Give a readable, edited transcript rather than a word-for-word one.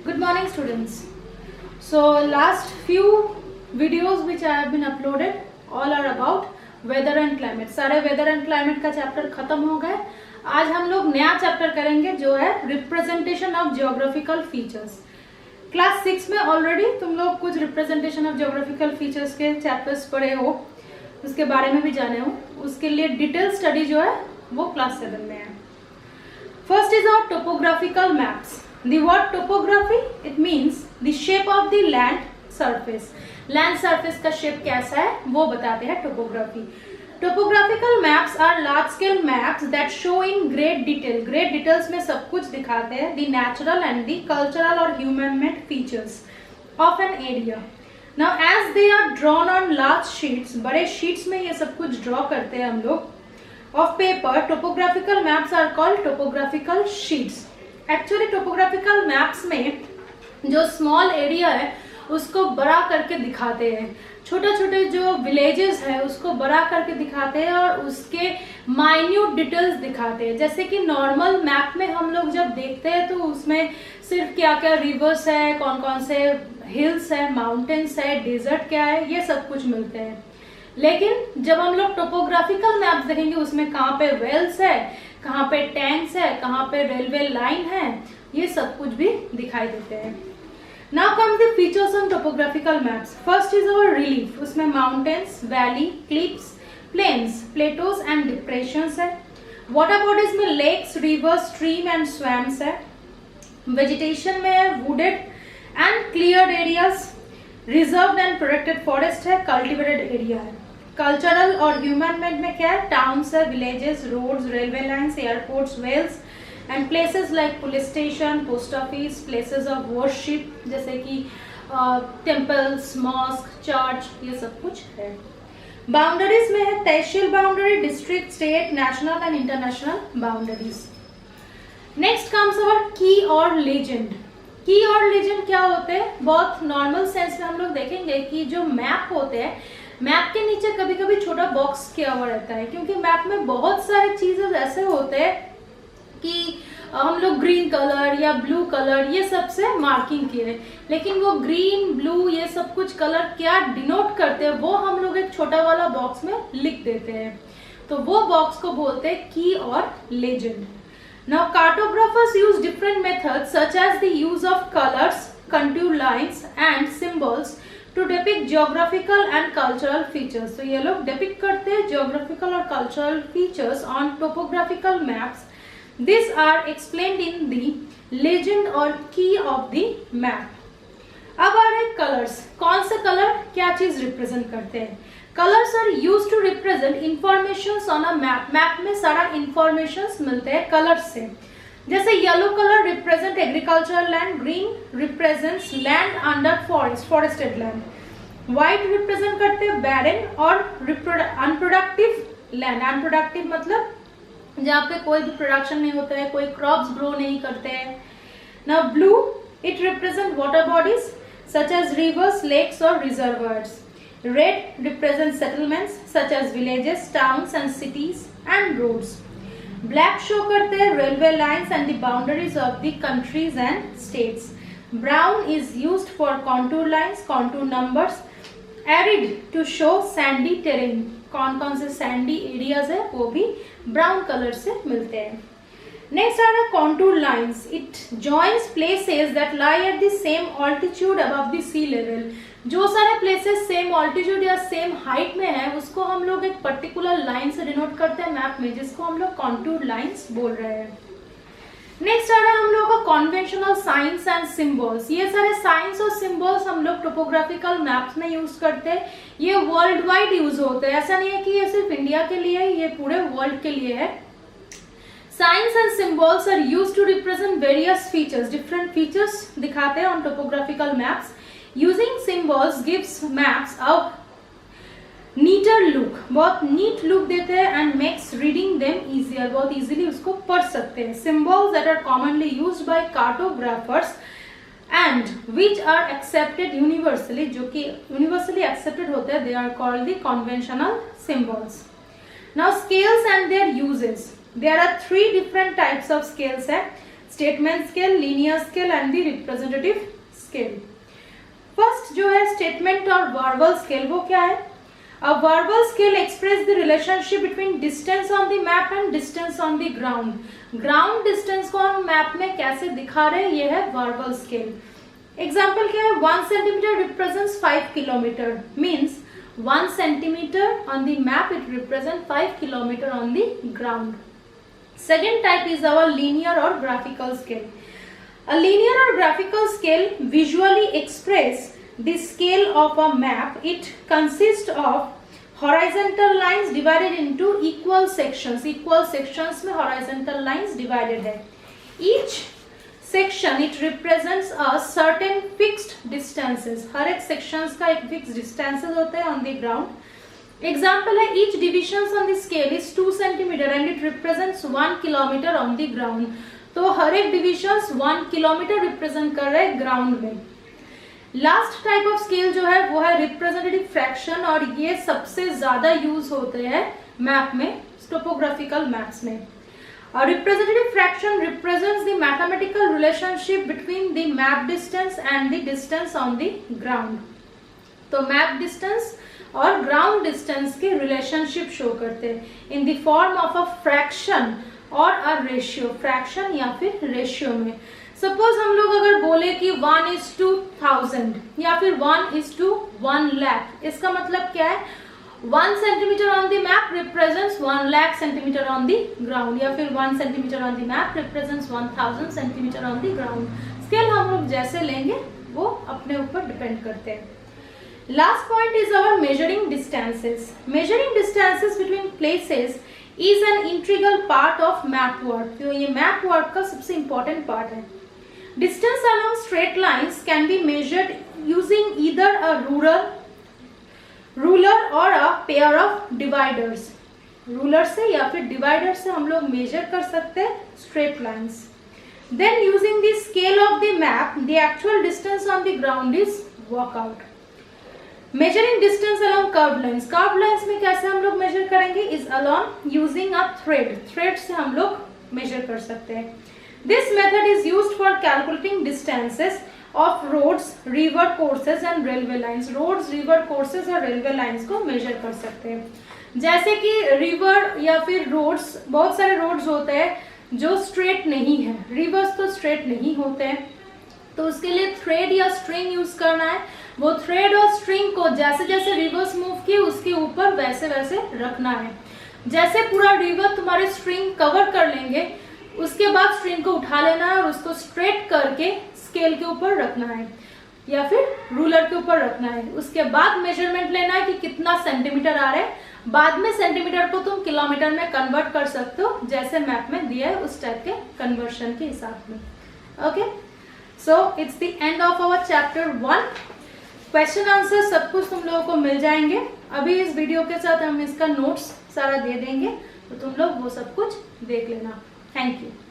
Good morning, students. So, last few videos which I have been uploaded all are about weather and climate. सारे weather and climate का chapter खत्म हो गए. आज हम लोग नया चैप्टर करेंगे जो है representation of geographical features. Class 6 में ऑलरेडी तुम लोग कुछ रिप्रेजेंटेशन ऑफ जियोग्राफिकल फीचर्स के चैप्टर्स पढ़े हो, उसके बारे में भी जाने हो. उसके लिए डिटेल स्टडी जो है वो क्लास 7 में है. First is our topographical maps. The word topography, it means the shape of the land surface. Land surface का shape कैसा है वो बताते हैं topography. Topographical maps are large scale maps that show in great detail. Great details में सब कुछ दिखाते हैं the natural and the cultural or human-made features of an area. Now as they are drawn on large sheets, बड़े sheets में ये सब कुछ draw करते हैं हम लोग. Of paper, topographical maps are called topographical sheets. Actually topographical maps में जो स्मॉल एरिया है उसको बड़ा करके दिखाते हैं, छोटे छोटे जो विलेजेस है उसको बड़ा करके दिखाते हैं और उसके माइन्यूट डिटेल्स दिखाते हैं. जैसे कि नॉर्मल मैप में हम लोग जब देखते हैं तो उसमें सिर्फ क्या क्या रिवर्स है, कौन कौन से हिल्स है, माउंटेन्स है, डेजर्ट क्या है, ये सब कुछ मिलते हैं. लेकिन जब हम लोग टोपोग्राफिकल मैप्स देखेंगे उसमें कहाँ पे वेल्स है, कहाँ पे टैंक्स है, कहाँ पे रेलवे लाइन है, ये सब कुछ भी दिखाई देते हैं. Now comes the features on topographical maps. First is our relief. उसमें mountains, valley, cliffs, plains, plateaus and depressions है. वाटर बॉडीज में lakes, rivers, stream and swamps है. वेजिटेशन में है wooded and cleared areas. Reserved and protected forest है. Cultivated area है. Cultural और human made में क्या है, टाउन्स है, villages, roads, railway lines, airports, wells and places like police station, post office, places of worship जैसे कि टेम्पल्स, मॉस्क, चर्च, ये सब कुछ है. बाउंड्रीज में है tehsil boundary, district, state, national and international boundaries. Next comes our key और legend. की और लेजेंड क्या होते हैं, बहुत नॉर्मल सेंस में हम लोग देखेंगे कि जो मैप होते हैं, मैप के नीचे कभी कभी छोटा बॉक्स किया हुआ रहता है, क्योंकि मैप में बहुत सारे चीजें ऐसे होते हैं कि हम लोग ग्रीन कलर या ब्लू कलर ये सब से मार्किंग किए, लेकिन वो ग्रीन, ब्लू ये सब कुछ कलर क्या डिनोट करते हैं वो हम लोग एक छोटा वाला बॉक्स में लिख देते हैं. तो वो बॉक्स को बोलते हैं की और legend. Now cartographers use different methods such as the use of colors, contour lines and symbols to depict geographical and cultural features. So ये लोग depict करते हैं geographical और cultural features on topographical maps. These are explained in the legend or key of the map. अब आ रहे colours. कौन से colour क्या चीज रिप्रेजेंट करते हैं. Colours are use to represent information on a map. Map में सारा इंफॉर्मेशन मिलते हैं कलर्स से. जैसे yellow colour represent agricultural land, green represents land under forest, forested land. White represent करते हैं बैरन और अनप्रोडक्टिव लैंड. अनप्रोडक्टिव मतलब जहाँ पे कोई भी प्रोडक्शन नहीं होता है, कोई क्रॉप्स ग्रो नहीं करते हैं. Now blue, it represent water bodies such as rivers, lakes और reservoirs. Red represents settlements such as villages, towns and cities and roads. Black show करते हैं railway lines and the boundaries of the countries and states. Brown is used for contour lines, contour numbers. Arid to show sandy terrain. कौन कौन से sandy areas है वो भी brown color से मिलते हैं. Next are the contour lines. It joins places that lie at the same altitude above the sea level. जो सारे प्लेसेस सेम ऑल्टीट्यूड या सेम हाइट में है उसको हम लोग एक पर्टिकुलर लाइन से डिनोट करते हैं मैप में, जिसको हम लोग कॉन्टूर लाइंस बोल रहे हैं. नेक्स्ट आ रहा है हम लोग का कॉन्वेंशनल साइंस एंड सिंबल्स. ये सारे साइंस और सिंबल्स हम लोग टोपोग्राफिकल मैप्स में यूज करते हैं. ये वर्ल्ड वाइड यूज होते हैं, ऐसा नहीं है कि ये सिर्फ इंडिया के लिए है, ये पूरे वर्ल्ड के लिए है. Signs and symbols are used to represent various features. Different features दिखाते हैं on topographical maps. Using symbols gives maps a neater look. बहुत neat look देते हैं and makes reading them easier. बहुत easily उसको पढ़ सकते हैं. Symbols that are commonly used by cartographers and which are accepted universally, जो कि universally accepted होते हैं, they are called the conventional symbols. Now scales and their uses. There are 3 different types of scales है. Statement scale, linear scale and the representative scale. First जो है statement और verbal scale, वो क्या है? A verbal scale express the relationship between distance on the map and distance on the ground. Ground distance को हम map में कैसे दिखा रहे हैं, ये है verbal scale. Example क्या है? 1 centimeter represents 5 kilometer. Means 1 centimeter on the map it represents 5 kilometer on the ground. Second type is our linear or graphical scale. A linear or graphical scale visually express the scale of a map. It consists of horizontal lines divided into equal sections. Equal sections में horizontal lines divided है. Each section it represents a certain fixed distances. हर एक sections का एक fixed distances होता है on the ground. Example है each divisions on the scale is 2 centimeter and it represents 1 kilometer on the ground. तो हर एक divisions 1 kilometer represent कर रहे हैं ground में. लास्ट टाइप ऑफ स्केल जो है वो है रिप्रेजेंटेटिव फ्रैक्शन, और ये सबसे ज्यादा यूज होते हैं मैप में, टोपोग्राफिकल मैप्स में. और representative fraction represents the mathematical relationship between the map distance and the distance on the ground. तो मैप डिस्टेंस और ग्राउंड डिस्टेंस के रिलेशनशिप शो करते हैं in the form of a fraction और a ratio. Fraction या फिर ratio में. Suppose हम लोग अगर बोले कि 1:1000 या फिर 1:1 lakh, इसका मतलब क्या है? 1 centimeter on the map represents 1 lakh centimeter on the ground, या फिर 1 centimeter on the map represents 1000 centimeter on the ground. Scale हम लोग जैसे लेंगे वो अपने ऊपर डिपेंड करते हैं. Last point is our measuring distances. Measuring distances between places is an integral part of map work. तो ये मैप वर्क का सबसे इंपॉर्टेंट पार्ट है. Distance along straight lines can be measured using either a ruler or a pair of dividers. Ruler से या फिर divider से हम लोग measure कर सकते हैं straight lines. Then using the scale of the map, the actual distance on the ground is work out. Measuring distance along curved lines. Curved lines में कैसे हम लोग measure करेंगे? Is along using a thread. Thread से हम लोग measure कर सकते हैं. This method is used for calculating distances of roads, river courses and railway lines. Roads, river courses और railway lines को measure कर सकते हैं. जैसे कि river या फिर roads, बहुत सारे roads होते हैं जो straight नहीं है. Rivers तो straight नहीं होते हैं, तो उसके लिए thread या string यूज करना है. वो thread और string को जैसे जैसे rivers move किए उसके ऊपर वैसे वैसे रखना है. जैसे पूरा river तुम्हारे string cover कर लेंगे, उसके बाद स्ट्रिंग को उठा लेना है और उसको स्ट्रेट करके स्केल के ऊपर रखना है या फिर रूलर के ऊपर रखना है. उसके बाद मेजरमेंट लेना है कि कितना सेंटीमीटर आ रहा है. बाद में सेंटीमीटर को तुम किलोमीटर में कन्वर्ट कर सकते हो, जैसे मैप में दिया है उस टाइप के कन्वर्शन के हिसाब में. Okay, so it's the end of our chapter 1. Question answer सब कुछ तुम लोगों को मिल जाएंगे. अभी इस वीडियो के साथ हम इसका नोट्स सारा दे देंगे, तो तुम लोग वो सब कुछ देख लेना. Thank you.